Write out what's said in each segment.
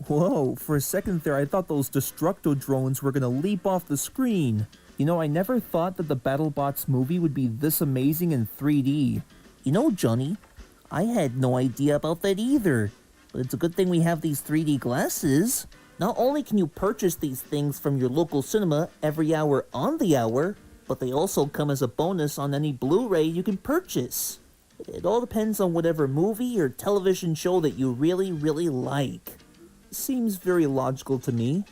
Whoa, for a second there I thought those Destructo drones were gonna leap off the screen. You know, I never thought that the BattleBots movie would be this amazing in 3D. You know, Johnny, I had no idea about that either. But it's a good thing we have these 3D glasses. Not only can you purchase these things from your local cinema every hour on the hour, but they also come as a bonus on any Blu-ray you can purchase. It all depends on whatever movie or television show that you really, really like. Seems very logical to me.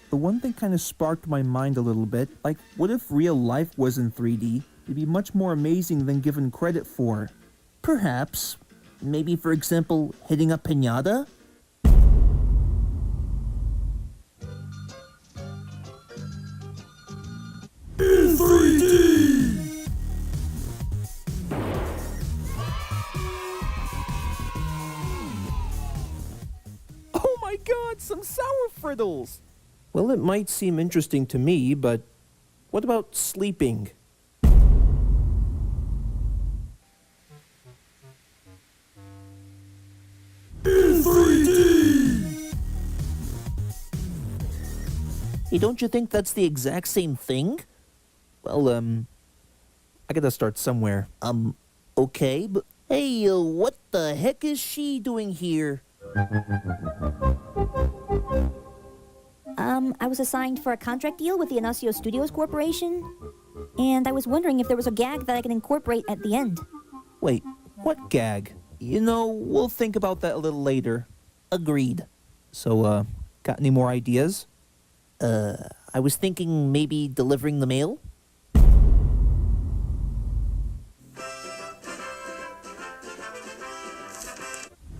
The one thing kind of sparked my mind a little bit, like what if real life was in 3D? It'd be much more amazing than given credit for. Perhaps. Maybe, for example, hitting a piñata? In 3D! Oh my god, some sour frittles! Well, it might seem interesting to me, but what about sleeping? In 3D! Hey, don't you think that's the exact same thing? Well, I gotta start somewhere. Okay, but hey, what the heck is she doing here? I was assigned for a contract deal with the Inacio Studios Corporation, and I was wondering if there was a gag that I can incorporate at the end. Wait, what gag? You know, we'll think about that a little later. Agreed. So, got any more ideas? I was thinking maybe delivering the mail?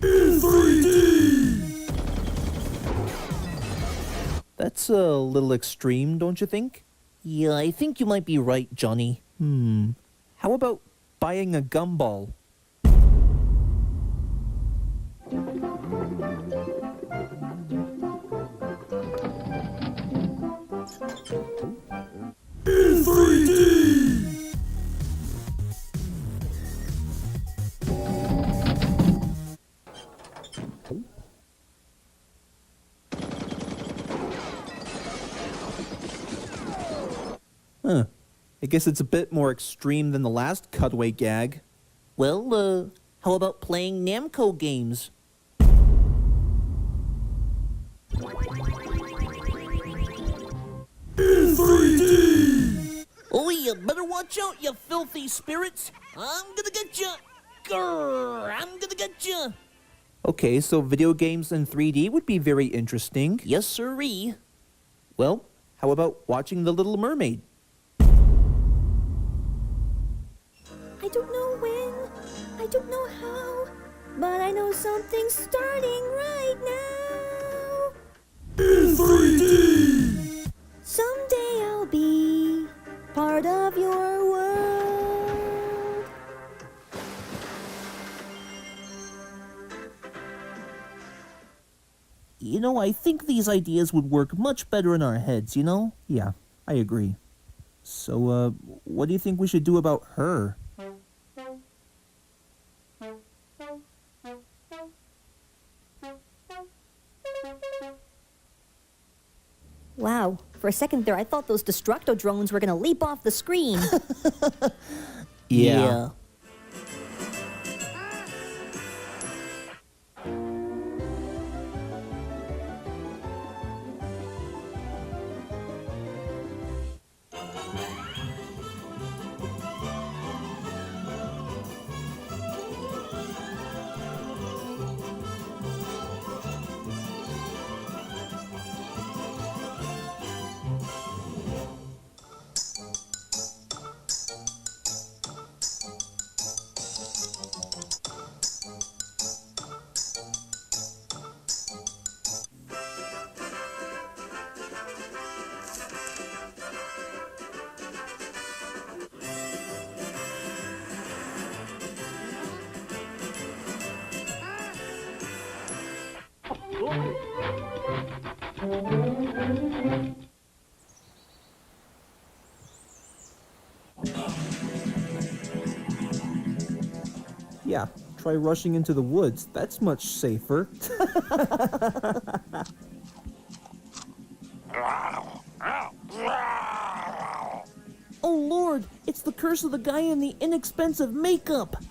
In 3D! That's a little extreme, don't you think? Yeah, I think you might be right, Johnny. How about buying a gumball? In 3D! Huh. I guess it's a bit more extreme than the last cutaway gag. Well, how about playing Namco games? In 3D! Oh, you better watch out, you filthy spirits! I'm gonna get you! Grrr, I'm gonna get you! Okay, so video games in 3D would be very interesting. Yes, sirree. Well, how about watching The Little Mermaid? I don't know when, I don't know how, but I know something's starting right now. In 3D! Someday I'll be part of your world. You know, I think these ideas would work much better in our heads, you know? Yeah, I agree. So, what do you think we should do about her? Wow, for a second there I thought those Destructo drones were gonna leap off the screen. Yeah. Yeah, Try rushing into the woods. That's much safer. Oh Lord, it's the curse of the guy in the inexpensive makeup.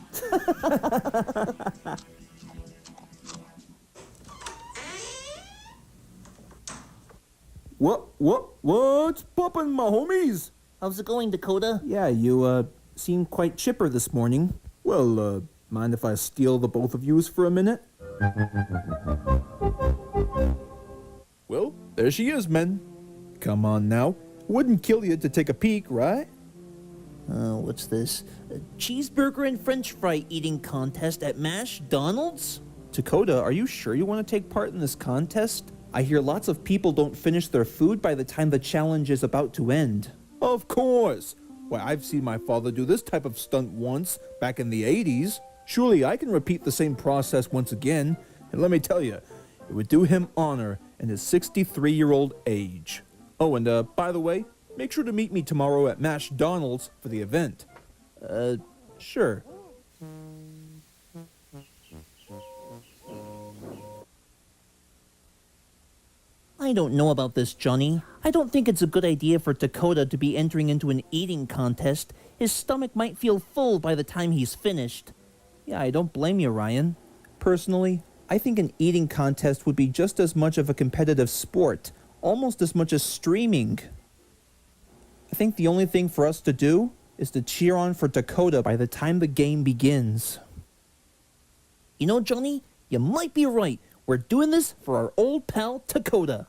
What's poppin', my homies? How's it going, Dakota? Yeah, you, seem quite chipper this morning. Well, mind if I steal the both of yous for a minute? Well, there she is, men. Come on now. Wouldn't kill you to take a peek, right? What's this? A cheeseburger and french fry eating contest at McDonald's? Dakota, are you sure you want to take part in this contest? I hear lots of people don't finish their food by the time the challenge is about to end. Of course. Why, I've seen my father do this type of stunt once, back in the 80s. Surely I can repeat the same process once again. And let me tell you, it would do him honor in his 63-year-old age. Oh, and by the way, make sure to meet me tomorrow at McDonald's for the event. Sure. I don't know about this, Johnny. I don't think it's a good idea for Dakota to be entering into an eating contest. His stomach might feel full by the time he's finished. Yeah, I don't blame you, Ryan. Personally, I think an eating contest would be just as much of a competitive sport, almost as much as streaming. I think the only thing for us to do is to cheer on for Dakota by the time the game begins. You know, Johnny, you might be right. We're doing this for our old pal, Dakota.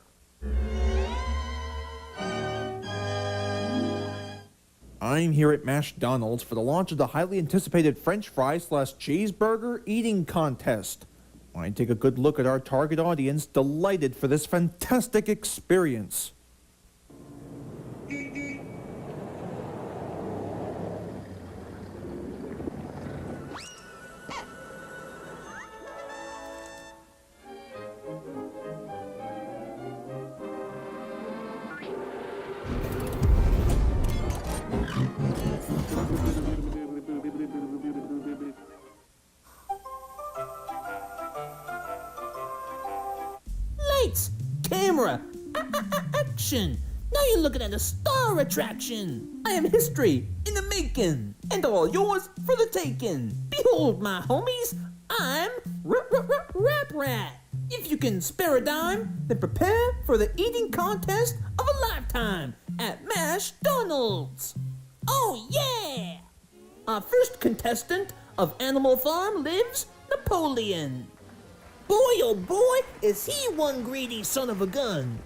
I'm here at McDonald's for the launch of the highly anticipated French fry / cheeseburger eating contest. I take a good look at our target audience, delighted for this fantastic experience. Lights, camera, action. Now you're looking at a star attraction. I am history in the making, and all yours for the taking. Behold, my homies, I'm Rap Rat. If you can spare a dime, then prepare for the eating contest of a lifetime at McDonald's. Oh yeah! Our first contestant of Animal Farm lives Napoleon. Boy, oh boy, is he one greedy son of a gun.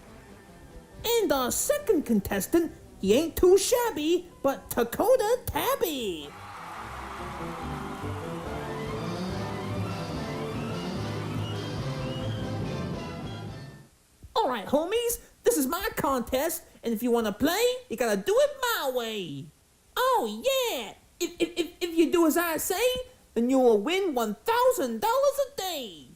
And our second contestant, he ain't too shabby, but Dakota Tabby. All right, homies, this is my contest, and if you want to play, you gotta do it my way. Oh yeah! If you do as I say, then you will win $1,000 a day.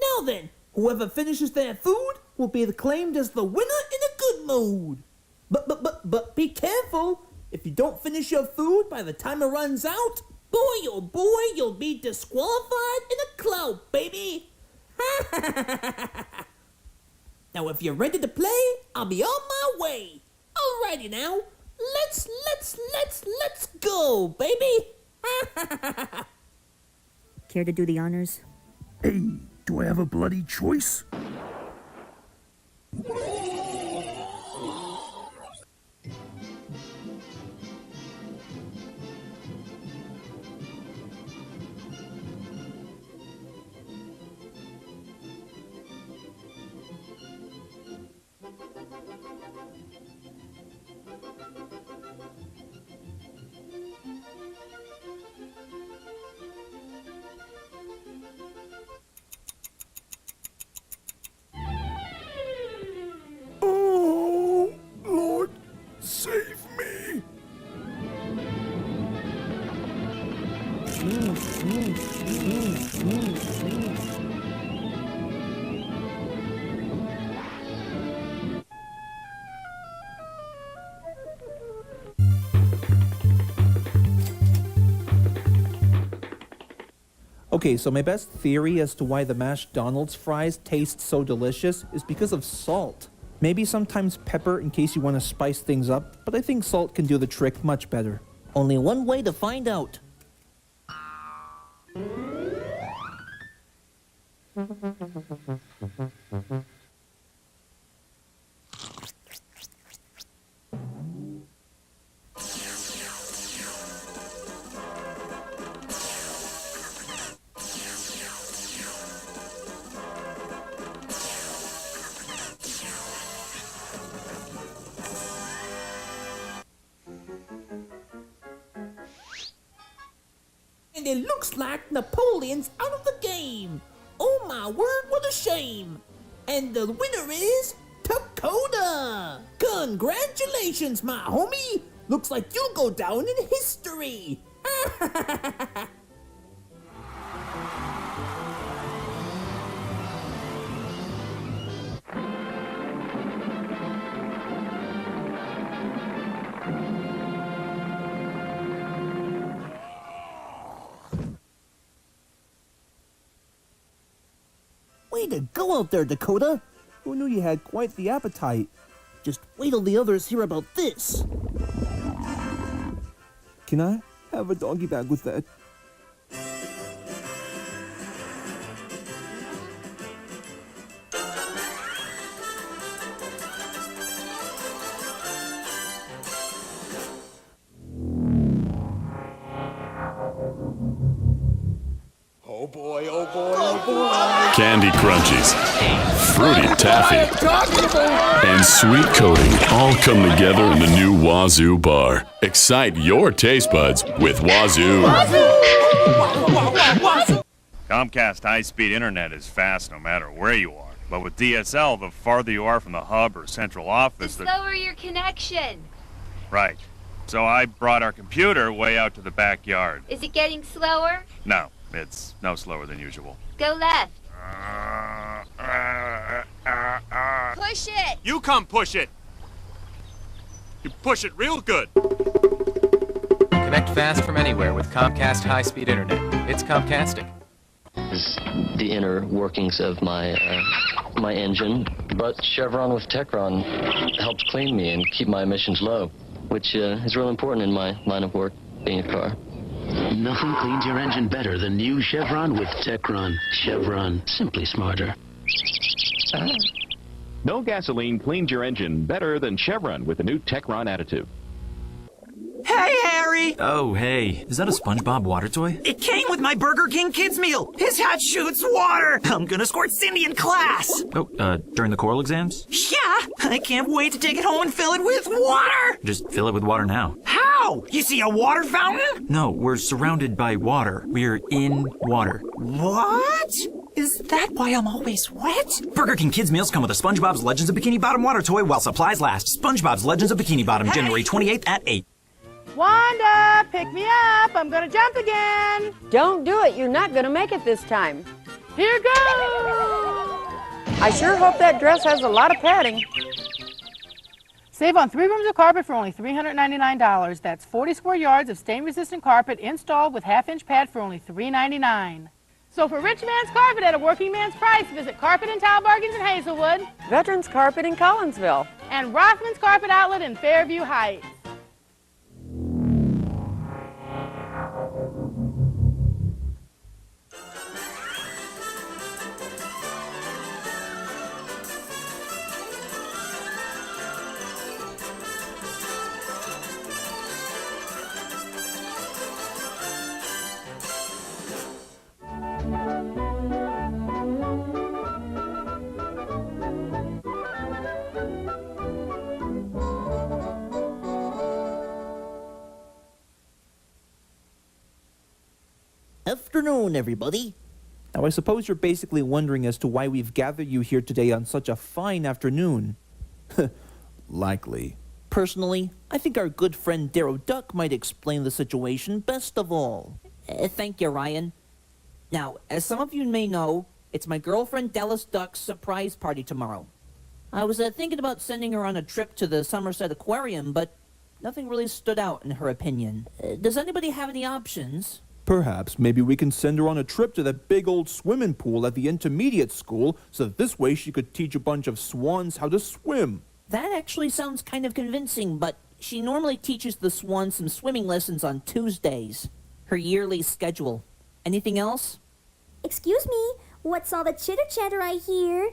Now then, whoever finishes their food will be acclaimed as the winner in a good mood. But be careful. If you don't finish your food by the time it runs out, boy oh boy, you'll be disqualified in a clout, baby. Now if you're ready to play, I'll be on my way. Alrighty now, let's go, baby. Care to do the honors? Hey, do I have a bloody choice? Oh, Lord, save me. Okay, so my best theory as to why the mashed Donald's fries taste so delicious is because of salt. Maybe sometimes pepper in case you want to spice things up, but I think salt can do the trick much better. Only one way to find out. And it looks like Napoleon's out of the game. Oh my word, what a shame. And the winner is Dakota. Congratulations, my homie. Looks like you'll go down in history. Way to go out there, Dakota. Who knew you had quite the appetite? Just wait till the others hear about this. Can I have a doggy bag with that? Oh boy, oh boy, oh boy. Candy Crunchies, Fruity Taffy, and Sweet Coating all come together in the new Wazoo bar. Excite your taste buds with Wazoo. Comcast high-speed internet is fast no matter where you are. But with DSL, the farther you are from the hub or central office, The slower your connection. Right. So I brought our computer way out to the backyard. Is it getting slower? No, it's no slower than usual. Go left. Push it. You come push it! You push it real good! Connect fast from anywhere with Comcast high-speed internet. It's Comcastic. Is the inner workings of my engine, but Chevron with Techron helps clean me and keep my emissions low, which is real important in my line of work, being a car. Nothing cleans your engine better than new Chevron with Techron. Chevron, simply smarter. No gasoline cleans your engine better than Chevron with the new Techron additive. Hey, Harry! Oh, hey. Is that a SpongeBob water toy? It came with my Burger King kids meal. His hat shoots water. I'm gonna squirt Cindy in class. Oh, during the choral exams? Yeah, I can't wait to take it home and fill it with water. Just fill it with water now. How? You see a water fountain? No, we're surrounded by water. We're in water. What? Is that why I'm always wet? Burger King kids meals come with a SpongeBob's Legends of Bikini Bottom water toy while supplies last. SpongeBob's Legends of Bikini Bottom, January 28th at 8. Wanda, pick me up. I'm gonna jump again. Don't do it. You're not gonna make it this time. Here goes. I sure hope that dress has a lot of padding. Save on 3 rooms of carpet for only $399. That's 40 square yards of stain-resistant carpet installed with half-inch pad for only $399. So for rich man's carpet at a working man's price, visit Carpet and Tile Bargains in Hazelwood, Veterans Carpet in Collinsville, and Rothman's Carpet Outlet in Fairview Heights. Afternoon, everybody. Now, I suppose you're basically wondering as to why we've gathered you here today on such a fine afternoon. Likely. Personally, I think our good friend Darrow Duck might explain the situation best of all. Thank you, Ryan. Now, as some of you may know, it's my girlfriend Dallas Duck's surprise party tomorrow. I was thinking about sending her on a trip to the Somerset Aquarium, but nothing really stood out in her opinion. Does anybody have any options? Perhaps maybe we can send her on a trip to that big old swimming pool at the intermediate school so that this way she could teach a bunch of swans how to swim. That actually sounds kind of convincing, but she normally teaches the swans some swimming lessons on Tuesdays. Her yearly schedule. Anything else? Excuse me, what's all the chitter-chatter I hear?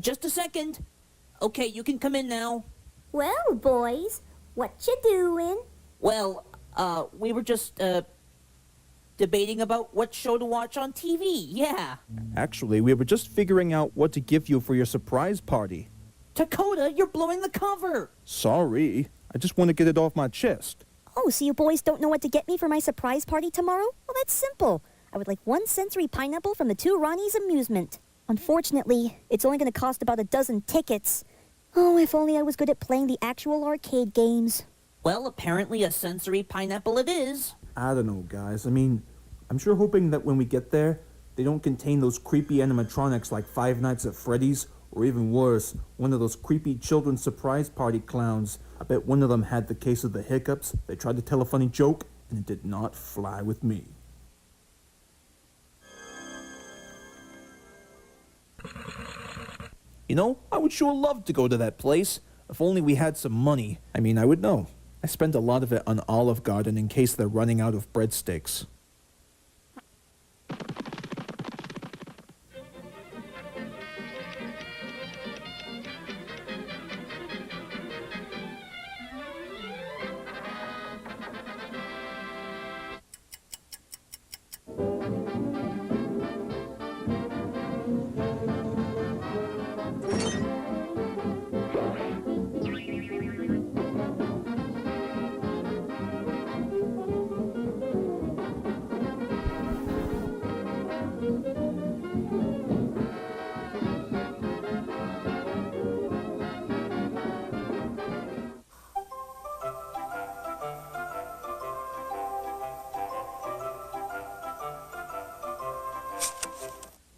Just a second. Okay, you can come in now. Well, boys, what you doing? Well, we were just, debating about what show to watch on TV, yeah. Actually, we were just figuring out what to give you for your surprise party. Dakota, you're blowing the cover! Sorry, I just want to get it off my chest. Oh, so you boys don't know what to get me for my surprise party tomorrow? Well, that's simple. I would like 1 sensory pineapple from the 2 Ronnies Amusement. Unfortunately, it's only going to cost about a dozen tickets. Oh, if only I was good at playing the actual arcade games. Well, apparently a sensory pineapple it is. I don't know, guys. I mean, I'm sure hoping that when we get there, they don't contain those creepy animatronics like Five Nights at Freddy's, or even worse, one of those creepy children's surprise party clowns. I bet one of them had the case of the hiccups. They tried to tell a funny joke, and it did not fly with me. You know, I would sure love to go to that place. If only we had some money. I mean, I would know. I spent a lot of it on Olive Garden in case they're running out of breadsticks.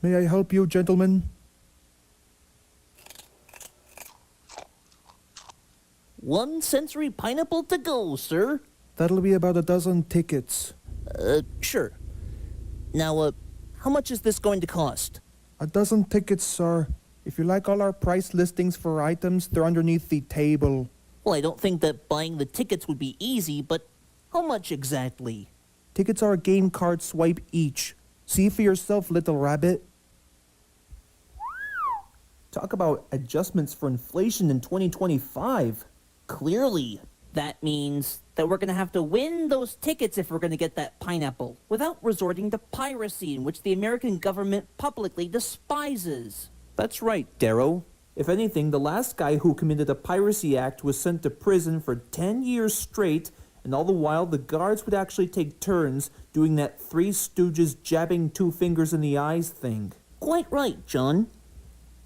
May I help you, gentlemen? One sensory pineapple to go, sir. That'll be about a dozen tickets. Sure. Now, how much is this going to cost? A dozen tickets, sir. If you like all our price listings for items, they're underneath the table. Well, I don't think that buying the tickets would be easy, but how much exactly? Tickets are a game card swipe each. See for yourself, little rabbit. Talk about adjustments for inflation in 2025. Clearly, that means that we're going to have to win those tickets if we're going to get that pineapple, without resorting to piracy, in which the American government publicly despises. That's right, Darrow. If anything, the last guy who committed a piracy act was sent to prison for 10 years straight, and all the while the guards would actually take turns doing that Three Stooges jabbing 2 fingers in the eyes thing. Quite right, John.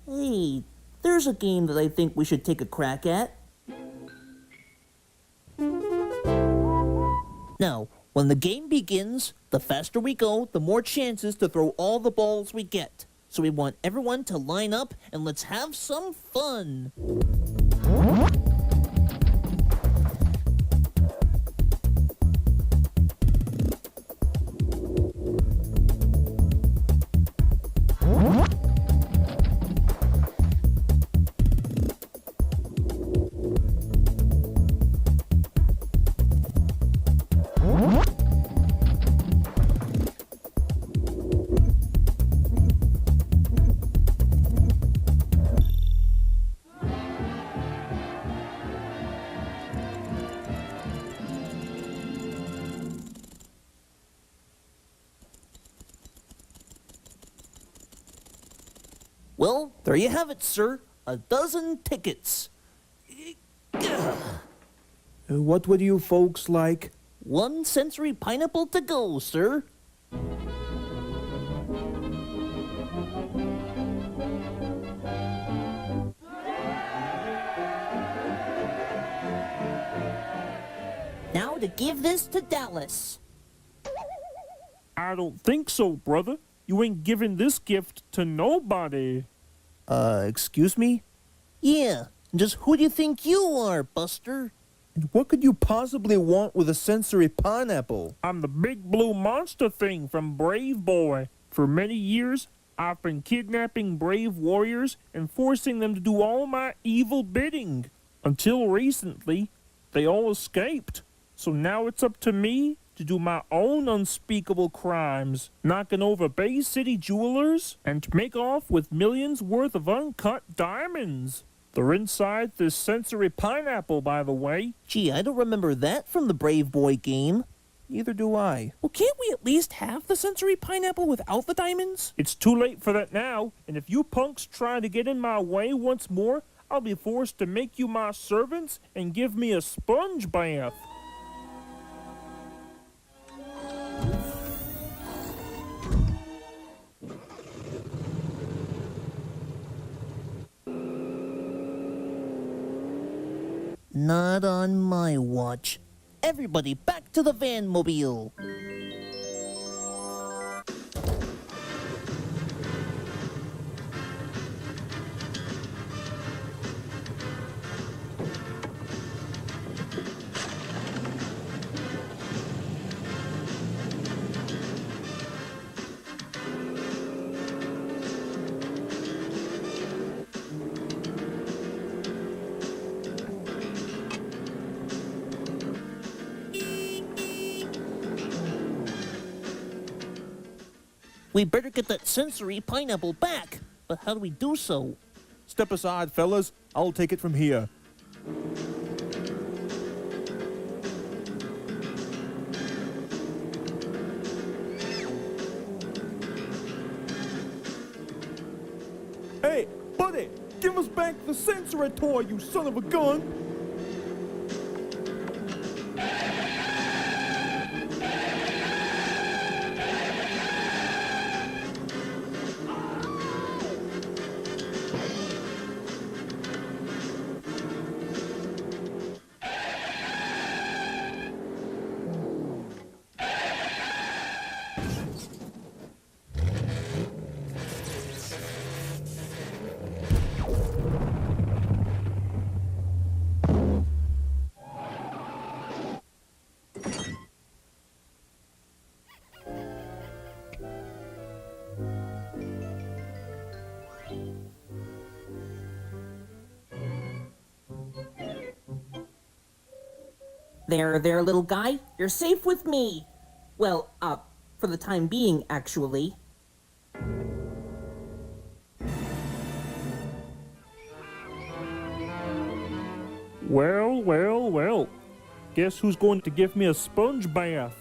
Hey, there's a game that I think we should take a crack at. Now, when the game begins, the faster we go, the more chances to throw all the balls we get. So we want everyone to line up and let's have some fun. Well, there you have it, sir. A dozen tickets. What would you folks like? 1 sensory pineapple to go, sir. Now to give this to Dallas. I don't think so, brother. You ain't giving this gift to nobody. Excuse me? Yeah, just who do you think you are, Buster? And what could you possibly want with a sensory pineapple? I'm the big blue monster thing from Brave Boy. For many years, I've been kidnapping brave warriors and forcing them to do all my evil bidding. Until recently, they all escaped. So now it's up to me to do my own unspeakable crimes, knocking over Bay City jewelers and to make off with millions worth of uncut diamonds. They're inside this sensory pineapple, by the way. Gee, I don't remember that from the Brave Boy game. Neither do I. Well, can't we at least have the sensory pineapple without the diamonds? It's too late for that now, and if you punks try to get in my way once more, I'll be forced to make you my servants and give me a sponge bath. Not on my watch. Everybody back to the van mobile. We better get that sensory pineapple back. But how do we do so? Step aside, fellas. I'll take it from here. Hey, buddy! Give us back the sensory toy, you son of a gun! There, little guy. You're safe with me. Well, for the time being, actually. Well. Guess who's going to give me a sponge bath?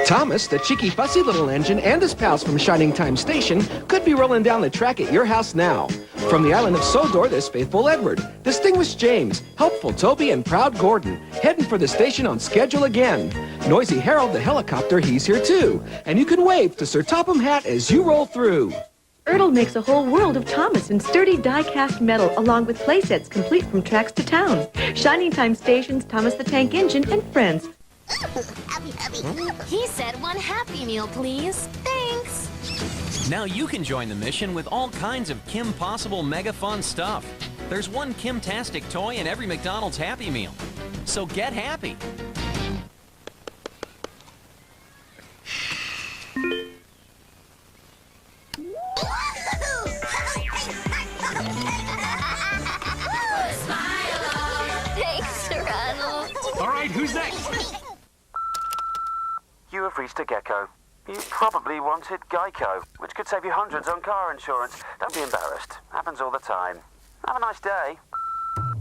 Thomas, the cheeky, fussy little engine, and his pals from Shining Time Station could be rolling down the track at your house now. From the island of Sodor, there's faithful Edward, distinguished James, helpful Toby, and proud Gordon, heading for the station on schedule again. Noisy Harold, the helicopter, he's here too. And you can wave to Sir Topham Hatt as you roll through. Ertl makes a whole world of Thomas in sturdy die-cast metal, along with playsets complete from tracks to town. Shining Time Stations, Thomas the Tank Engine, and friends. He said one Happy Meal, please. Thanks. Now you can join the mission with all kinds of Kim Possible mega fun stuff. There's one Kim-tastic toy in every McDonald's Happy Meal. So get happy. Thanks, Ronald. All right, who's next? You have reached a gecko. You probably wanted Geico, which could save you hundreds on car insurance. Don't be embarrassed. Happens all the time. Have a nice day.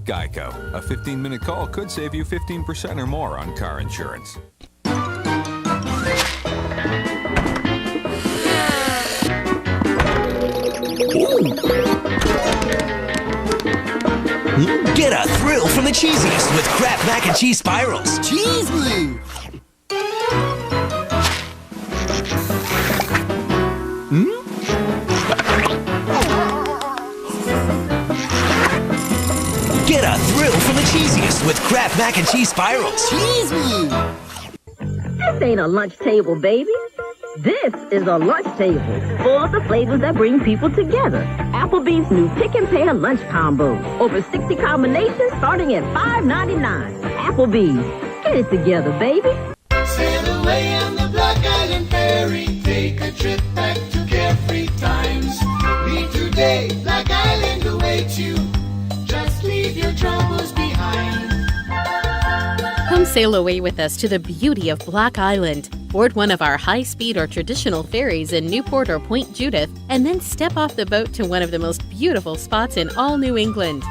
Geico. A 15-minute call could save you 15% or more on car insurance. Get a thrill from the cheesiest with Kraft Mac and Cheese Spirals. Cheese glue. Get a thrill from the cheesiest with Kraft Mac and Cheese Spirals. Cheese glue. This ain't a lunch table, baby. This is a lunch table full of the flavors that bring people together. Applebee's new Pick and Pair lunch combo. Over 60 combinations starting at $5.99. Applebee's. Get it together, baby. Sail away on the Black Island Ferry. Take a trip back to carefree times. Leave today, Black Island awaits you. Just leave your troubles behind. Come sail away with us to the beauty of Black Island. Board one of our high-speed or traditional ferries in Newport or Point Judith, and then step off the boat to one of the most beautiful spots in all New England.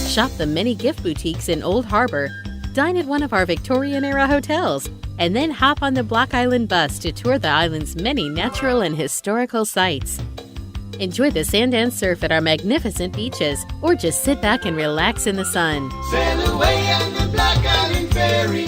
Shop the many gift boutiques in Old Harbor, dine at one of our Victorian-era hotels, and then hop on the Black Island bus to tour the island's many natural and historical sites. Enjoy the sand and surf at our magnificent beaches, or just sit back and relax in the sun. Sail away on the Black Island Ferry.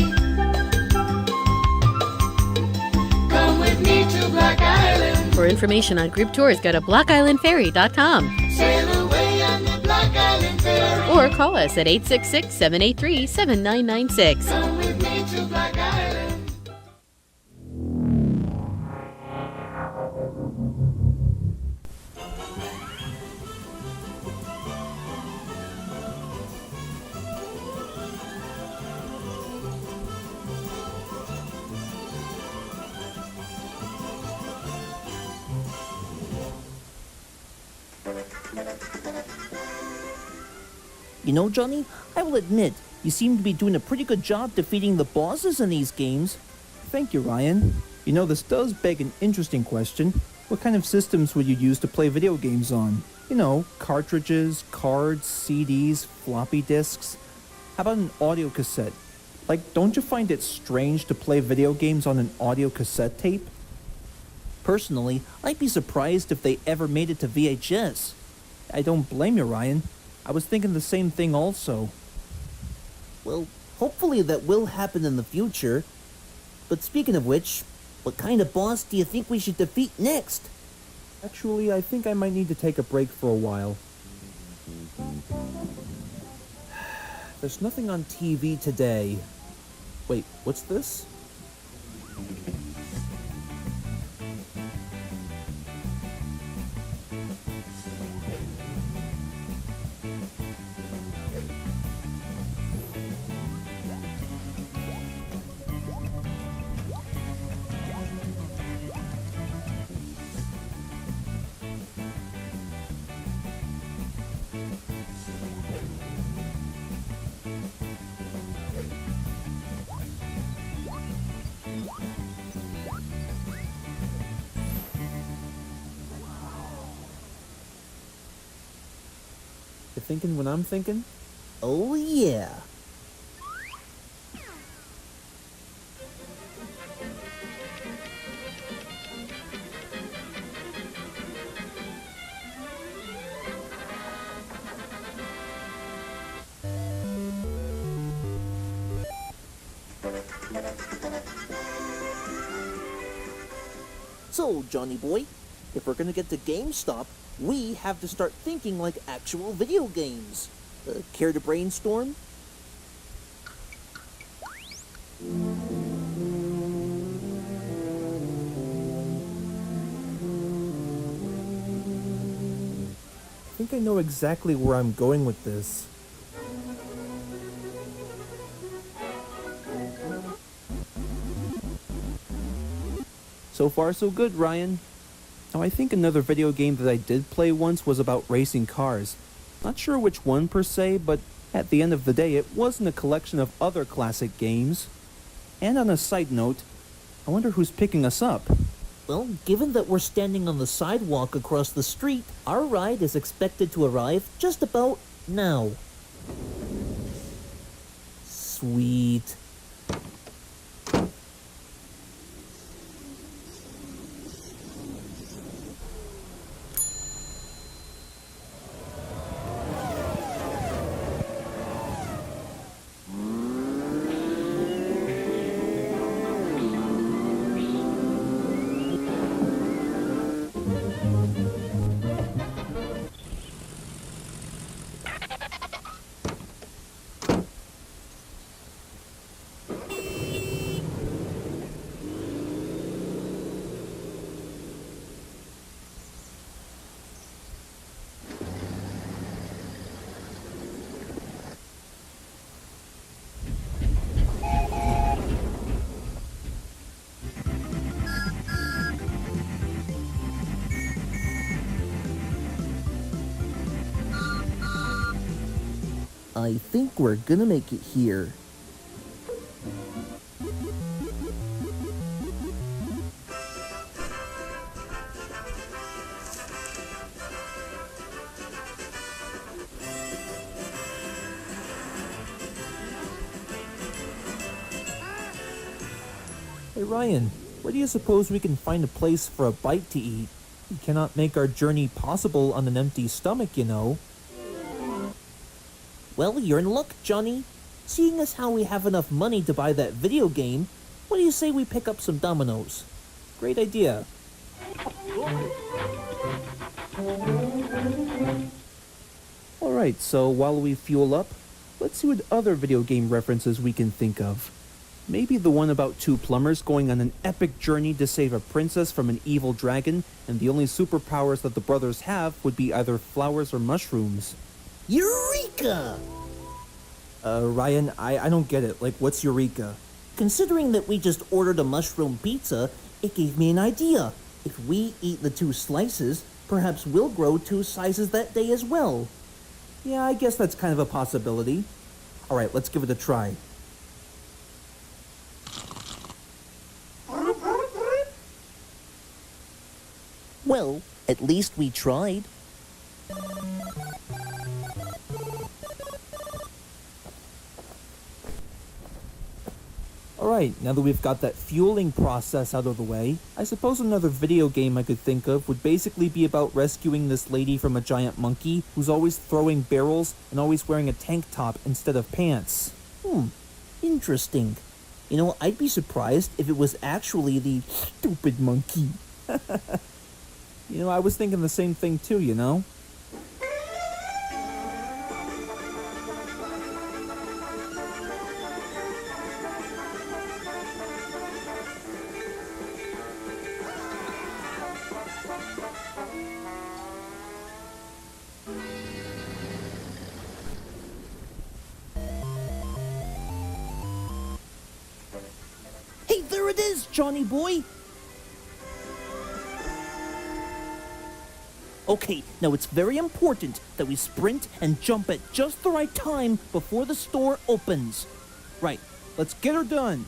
Come with me to Black Island. For information on group tours, go to blackislandferry.com. Sail away on the Black Island Ferry. Or call us at 866-783-7996. Come with me to Black Island. You know, Johnny, I will admit, you seem to be doing a pretty good job defeating the bosses in these games. Thank you, Ryan. You know, this does beg an interesting question. What kind of systems would you use to play video games on? You know, cartridges, cards, CDs, floppy disks. How about an audio cassette? Like, don't you find it strange to play video games on an audio cassette tape? Personally, I'd be surprised if they ever made it to VHS. I don't blame you, Ryan. I was thinking the same thing also. Well, hopefully that will happen in the future. But speaking of which, what kind of boss do you think we should defeat next? Actually, I think I might need to take a break for a while. There's nothing on TV today. Wait, what's this? You thinking what I'm thinking? Oh, yeah. So, Johnny boy, if we're gonna get to GameStop, we have to start thinking like actual video games. Care to brainstorm? I think I know exactly where I'm going with this. So far, so good, Ryan. Now, I think another video game that I did play once was about racing cars. Not sure which one per se, but at the end of the day, it wasn't a collection of other classic games. And on a side note, I wonder who's picking us up. Well, given that we're standing on the sidewalk across the street, our ride is expected to arrive just about now. Sweet. I think we're gonna make it here. Hey Ryan, where do you suppose we can find a place for a bite to eat? We cannot make our journey possible on an empty stomach, you know. Well, you're in luck, Johnny. Seeing as how we have enough money to buy that video game, what do you say we pick up some Dominoes? Great idea. Alright, so while we fuel up, let's see what other video game references we can think of. Maybe the one about two plumbers going on an epic journey to save a princess from an evil dragon, and the only superpowers that the brothers have would be either flowers or mushrooms. Eureka! Ryan, I don't get it. Like, what's Eureka? Considering that we just ordered a mushroom pizza, it gave me an idea. If we eat the 2 slices, perhaps we'll grow 2 sizes that day as well. Yeah, I guess that's kind of a possibility. Alright, let's give it a try. Well, at least we tried. Alright, now that we've got that fueling process out of the way, I suppose another video game I could think of would basically be about rescuing this lady from a giant monkey who's always throwing barrels and always wearing a tank top instead of pants. Interesting. You know, I'd be surprised if it was actually the stupid monkey. You know, I was thinking the same thing too, you know? Hey, there it is, Johnny boy! Okay, now it's very important that we sprint and jump at just the right time before the store opens. Right, let's get her done.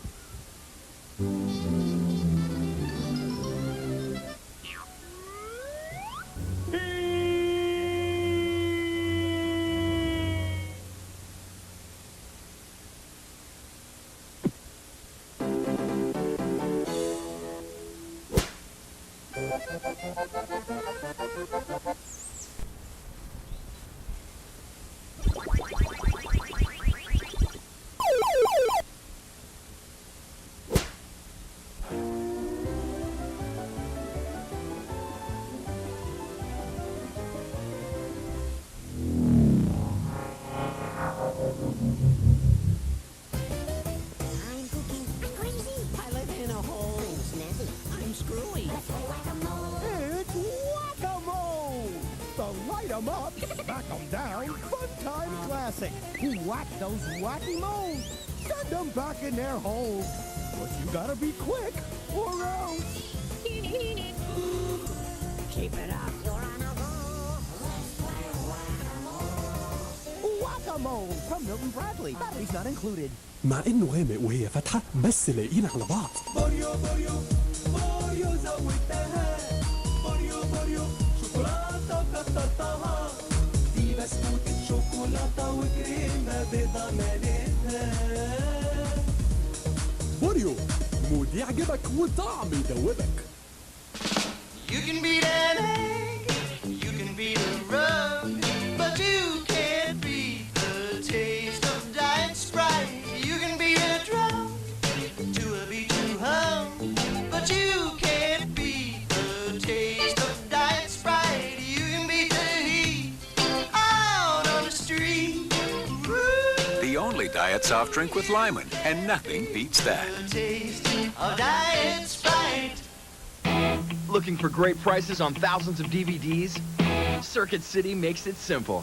'em up, smack 'em down, fun time classic. Whack those wacky moles, send 'em back in their holes. But you gotta be quick, or else. Keep it up, you're on a roll. Let's play whack-a-mole. Whack-a-mole from Milton Bradley. Batteries not included. مع انه غامق وهي فاتحه بس لاقيين على بعض. بوريو بوريو بوريو زودتها. بوريو بوريو شوكولاتة كترتها. دي بسكوتة شوكولاتة وكريمة بيضة مليتها. بوريو مود يعجبك وطعم يدوبك. You can beat an egg, you can beat a rug, but you can't beat the taste of Diet Sprite. You can beat a drum to a beat you hum, but you can't beat the taste of Diet Sprite. You can beat the heat out on the street. The only diet soft drink with Lyman, and nothing beats that. The taste of Diet Sprite. Looking for great prices on thousands of DVDs? Circuit City makes it simple.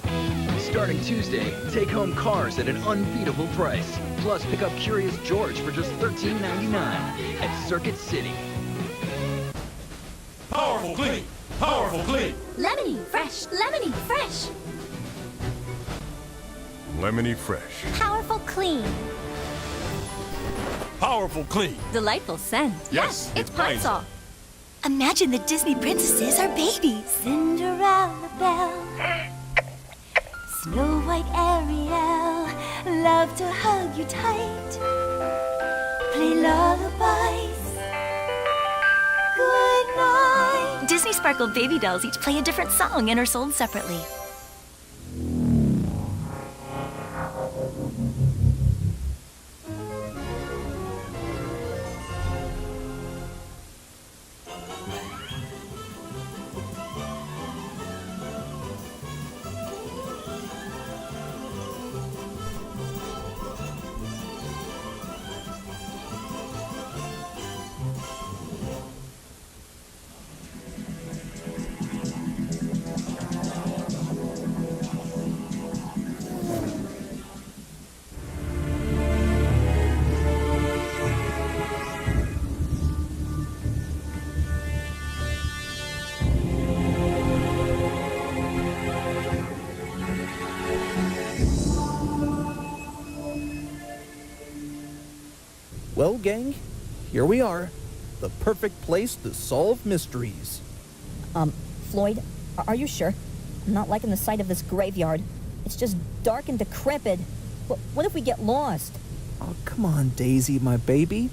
Starting Tuesday, take home Cars at an unbeatable price. Plus, pick up Curious George for just $13.99 at Circuit City. Powerful clean, powerful clean. Lemony fresh, lemony fresh. Lemony Fresh. Powerful clean. Powerful clean. Delightful scent. Yes, it's Pine Saw. Imagine the Disney princesses are babies. Cinderella Belle, Snow White Ariel, love to hug you tight, play lullabies. Good night. Disney Sparkle baby dolls each play a different song and are sold separately. Well, gang, here we are. The perfect place to solve mysteries. Floyd, are you sure? I'm not liking the sight of this graveyard. It's just dark and decrepit. What if we get lost? Oh, come on, Daisy, my baby.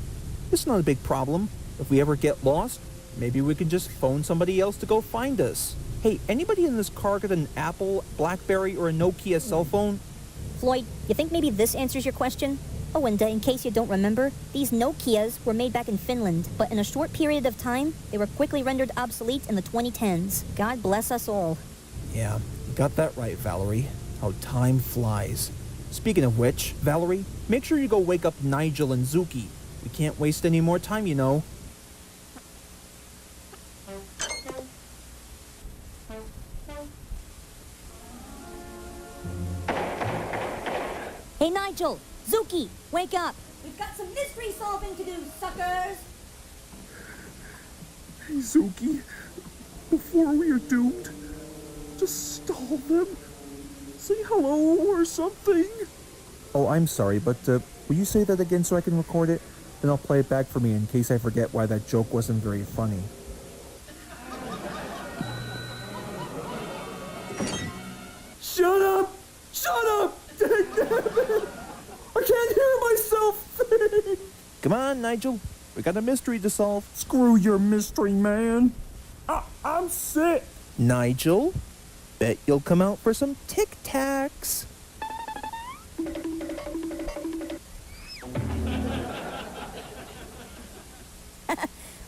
It's not a big problem. If we ever get lost, maybe we can just phone somebody else to go find us. Hey, anybody in this car got an Apple, BlackBerry, or a Nokia cell phone? Floyd, you think maybe this answers your question? Oh, and in case you don't remember, these Nokias were made back in Finland, but in a short period of time, they were quickly rendered obsolete in the 2010s. God bless us all. Yeah, you got that right, Valerie. How time flies. Speaking of which, Valerie, make sure you go wake up Nigel and Zuki. We can't waste any more time, you know. Hey, Nigel! Zuki! Wake up! We've got some mystery solving to do, suckers! Hey, Zuki, before we are doomed, just stall them. Say hello or something. Oh, I'm sorry, but will you say that again so I can record it? Then I'll play it back for me in case I forget why that joke wasn't very funny. Shut up! Shut up! Dang I can't hear myself think! Come on, Nigel. We got a mystery to solve. Screw your mystery, man. I'm sick. Nigel, bet you'll come out for some Tic Tacs.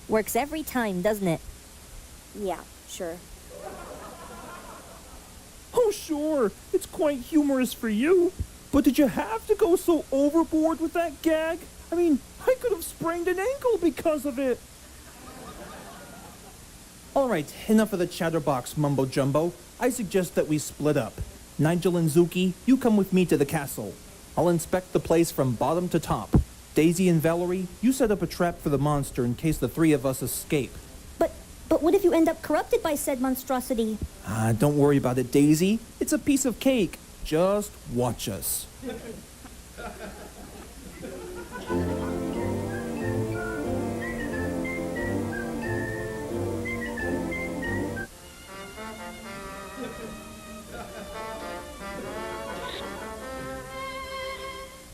Works every time, doesn't it? Yeah, sure. Oh, sure. It's quite humorous for you. But did you have to go so overboard with that gag? I mean, I could have sprained an ankle because of it. Alright, enough of the chatterbox mumbo-jumbo. I suggest that we split up. Nigel and Zuki, you come with me to the castle. I'll inspect the place from bottom to top. Daisy and Valerie, you set up a trap for the monster in case the three of us escape. But what if you end up corrupted by said monstrosity? Don't worry about it, Daisy. It's a piece of cake. Just watch us.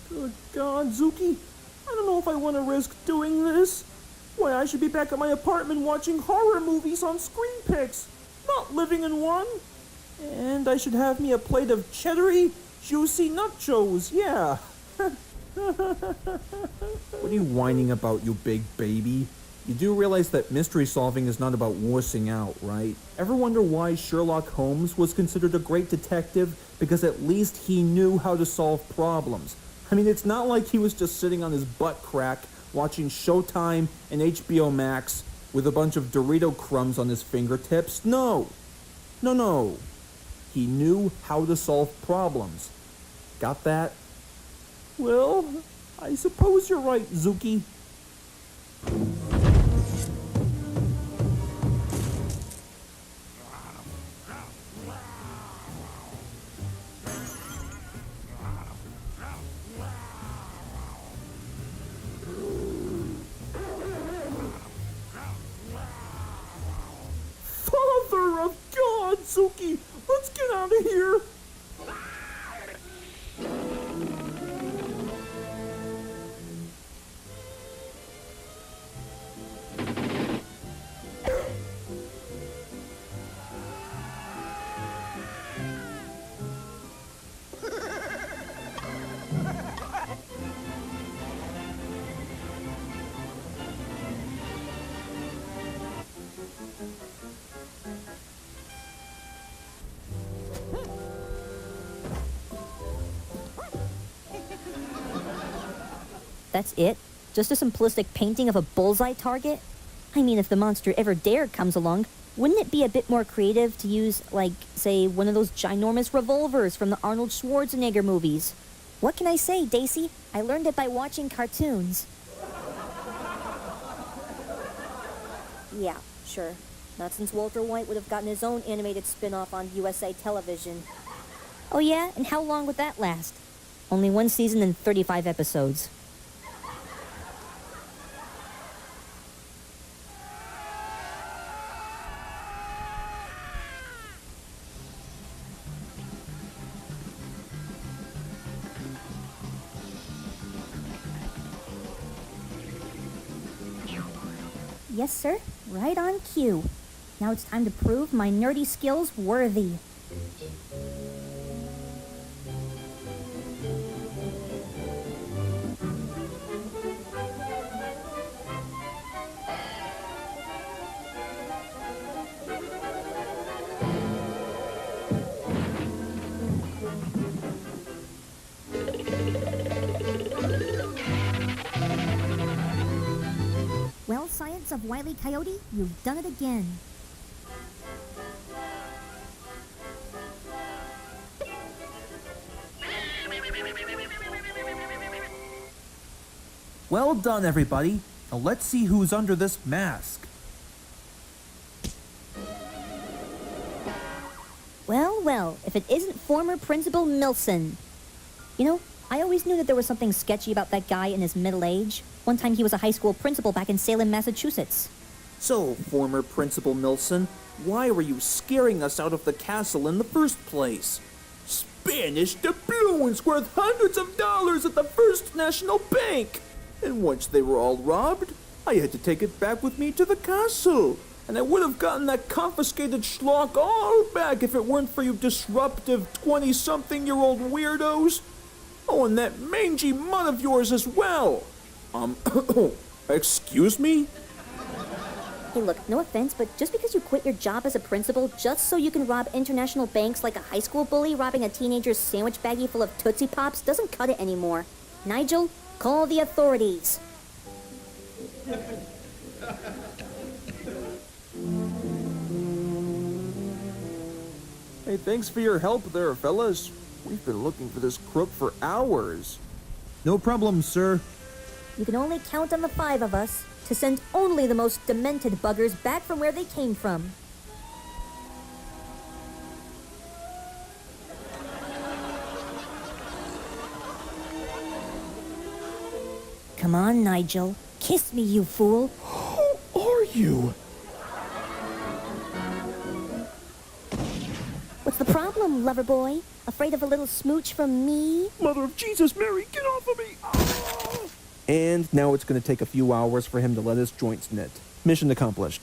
Good God, Zuki. I don't know if I want to risk doing this. Why, I should be back at my apartment watching horror movies on Screen Picks, not living in one. And I should have me a plate of cheddary, juicy nachos, yeah. What are you whining about, you big baby? You do realize that mystery solving is not about wussing out, right? Ever wonder why Sherlock Holmes was considered a great detective? Because at least he knew how to solve problems. I mean, it's not like he was just sitting on his butt crack watching Showtime and HBO Max with a bunch of Dorito crumbs on his fingertips. No. He knew how to solve problems. Got that? Well, I suppose you're right, Zuki. Father of God, Zuki! Let's get out of here! That's it? Just a simplistic painting of a bullseye target? I mean, if the monster ever dared comes along, wouldn't it be a bit more creative to use, like, say, one of those ginormous revolvers from the Arnold Schwarzenegger movies? What can I say, Daisy? I learned it by watching cartoons. Yeah, sure. Not since Walter White would have gotten his own animated spin-off on USA Television. Oh yeah? And how long would that last? Only one season and 35 episodes. Yes, sir. Right on cue. Now it's time to prove my nerdy skills worthy. Well, Science of Wile E. Coyote, you've done it again. Well done, everybody. Now let's see who's under this mask. Well, if it isn't former Principal Milson. You know, I always knew that there was something sketchy about that guy in his middle age. One time he was a high school principal back in Salem, Massachusetts. So, former Principal Milson, why were you scaring us out of the castle in the first place? Spanish doubloons worth hundreds of dollars at the First National Bank! And once they were all robbed, I had to take it back with me to the castle. And I would have gotten that confiscated schlock all back if it weren't for you disruptive 20-something-year-old weirdos. Oh, and that mangy mutt of yours as well. Excuse me? Hey, look, no offense, but just because you quit your job as a principal just so you can rob international banks like a high school bully robbing a teenager's sandwich baggie full of Tootsie Pops doesn't cut it anymore. Nigel, call the authorities. Hey, thanks for your help there, fellas. We've been looking for this crook for hours. No problem, sir. You can only count on the 5 of us to send only the most demented buggers back from where they came from. Come on, Nigel. Kiss me, you fool. Who are you? What's the problem, lover boy? Afraid of a little smooch from me? Mother of Jesus, Mary, get off of me! Oh. And now it's going to take a few hours for him to let his joints knit. Mission accomplished.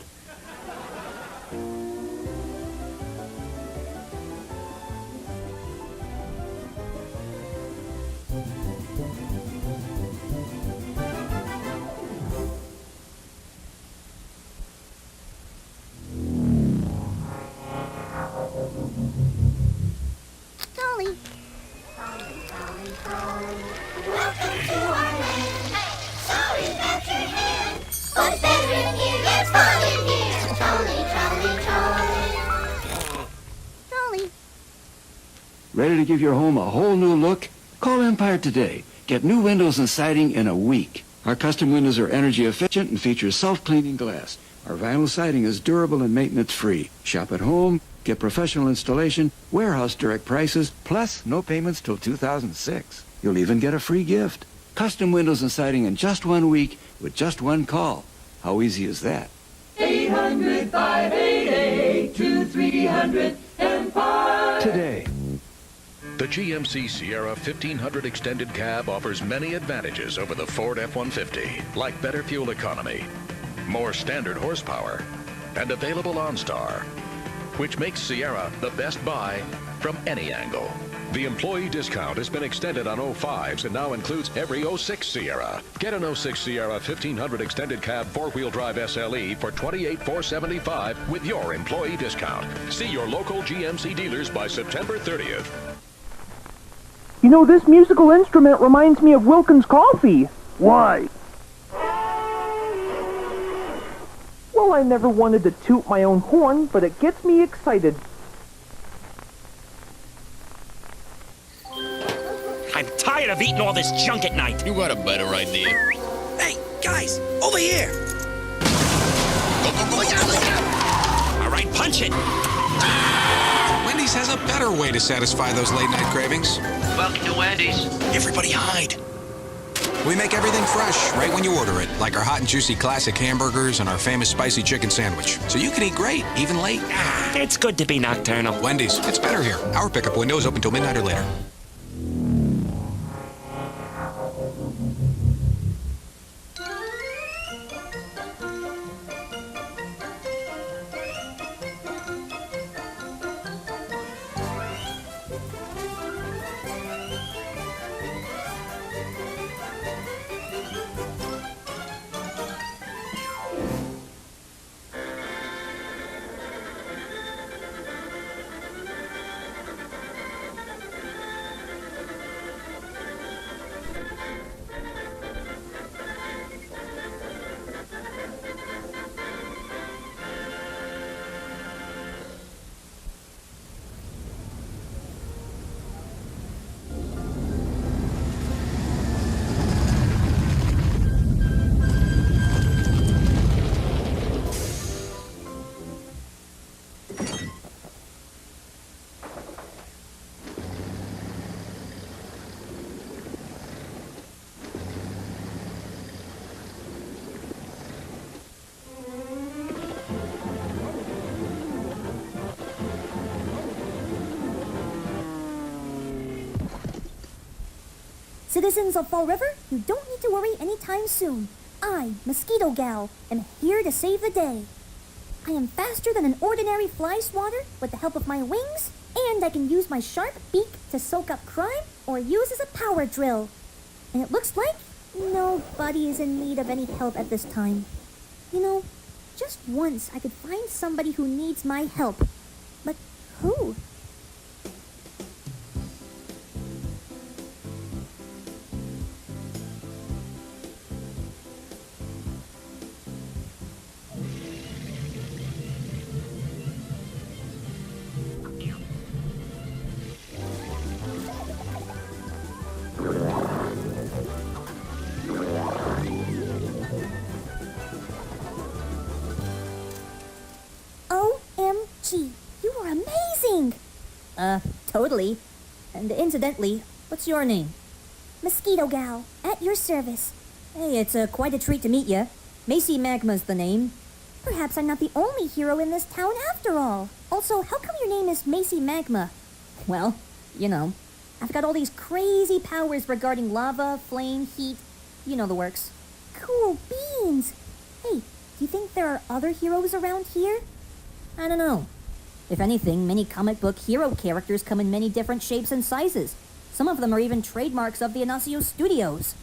Dolly. Welcome to our land. Sorry about your hair. What's better in here? Let's fall in here. Trolley, trolley, trolley. Dolly. Ready to give your home a whole new look? Call Empire today. Get new windows and siding in a week. Our custom windows are energy efficient and feature self-cleaning glass. Our vinyl siding is durable and maintenance-free. Shop at home, get professional installation, warehouse direct prices, plus no payments till 2006. You'll even get a free gift. Custom windows and siding in just 1 week with just one call. How easy is that? 800-588-2300 Empire. Today. The GMC Sierra 1500 Extended Cab offers many advantages over the Ford F-150, like better fuel economy, more standard horsepower, and available OnStar, which makes Sierra the best buy from any angle. The employee discount has been extended on 05s and now includes every 06 Sierra. Get an 06 Sierra 1500 Extended Cab 4-wheel drive SLE for $28,475 with your employee discount. See your local GMC dealers by September 30th. You know, this musical instrument reminds me of Wilkins Coffee. Why? Well, I never wanted to toot my own horn, but it gets me excited. I'm tired of eating all this junk at night. You got a better idea. Hey, guys, over here. All right, punch it. Wendy's has a better way to satisfy those late-night cravings. Welcome to Wendy's. Everybody hide. We make everything fresh right when you order it, like our hot and juicy classic hamburgers and our famous spicy chicken sandwich. So you can eat great, even late. It's good to be nocturnal. Wendy's, it's better here. Our pickup window is open till midnight or later. Citizens of Fall River, you don't need to worry anytime soon. I, Mosquito Gal, am here to save the day. I am faster than an ordinary fly swatter with the help of my wings, and I can use my sharp beak to soak up crime or use as a power drill. And it looks like nobody is in need of any help at this time. You know, just once I could find somebody who needs my help. But who? Totally. And incidentally, what's your name? Mosquito Gal, at your service. Hey, it's quite a treat to meet you. Macy Magma's the name. Perhaps I'm not the only hero in this town after all. Also, how come your name is Macy Magma? Well, you know, I've got all these crazy powers regarding lava, flame, heat. You know the works. Cool beans. Hey, do you think there are other heroes around here? I don't know. If anything, many comic book hero characters come in many different shapes and sizes. Some of them are even trademarks of the Inacio studios.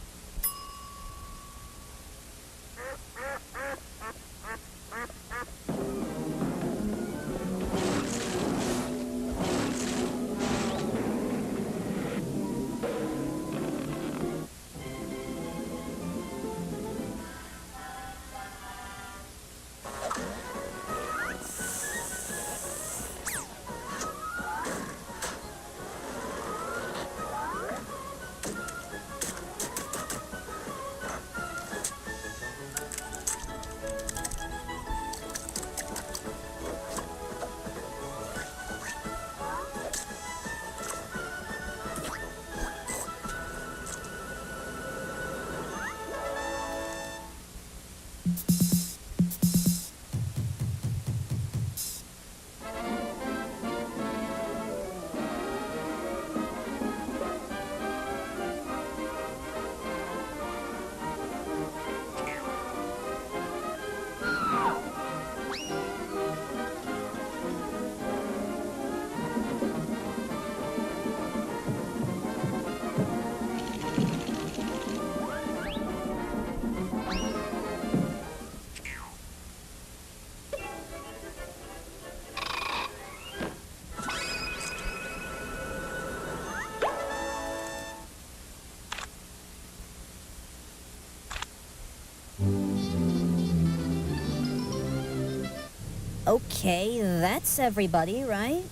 Okay, that's everybody, right?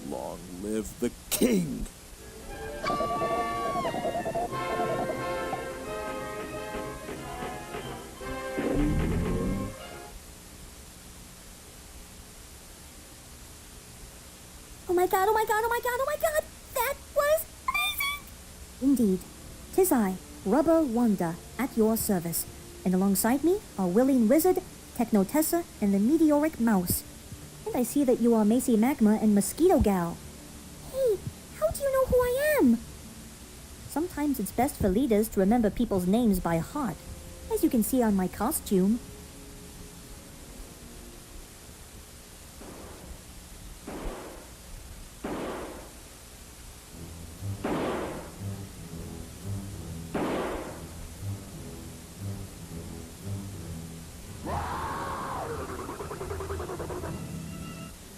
Long live the king! Oh my god, oh my god, oh my god, oh my god! That was amazing! Indeed. 'Tis I, Rubber Wanda, at your service. And alongside me are Willing Wizard, Technotessa, and the Meteoric Mouse. And I see that you are Macy Magma and Mosquito Gal. Hey, how do you know who I am? Sometimes it's best for leaders to remember people's names by heart, as you can see on my costume.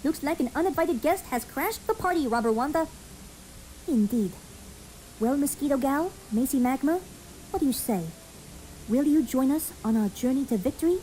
Looks like an uninvited guest has crashed the party, Rubber Wanda. Indeed. Well, Mosquito Gal, Macy Magma, what do you say? Will you join us on our journey to victory?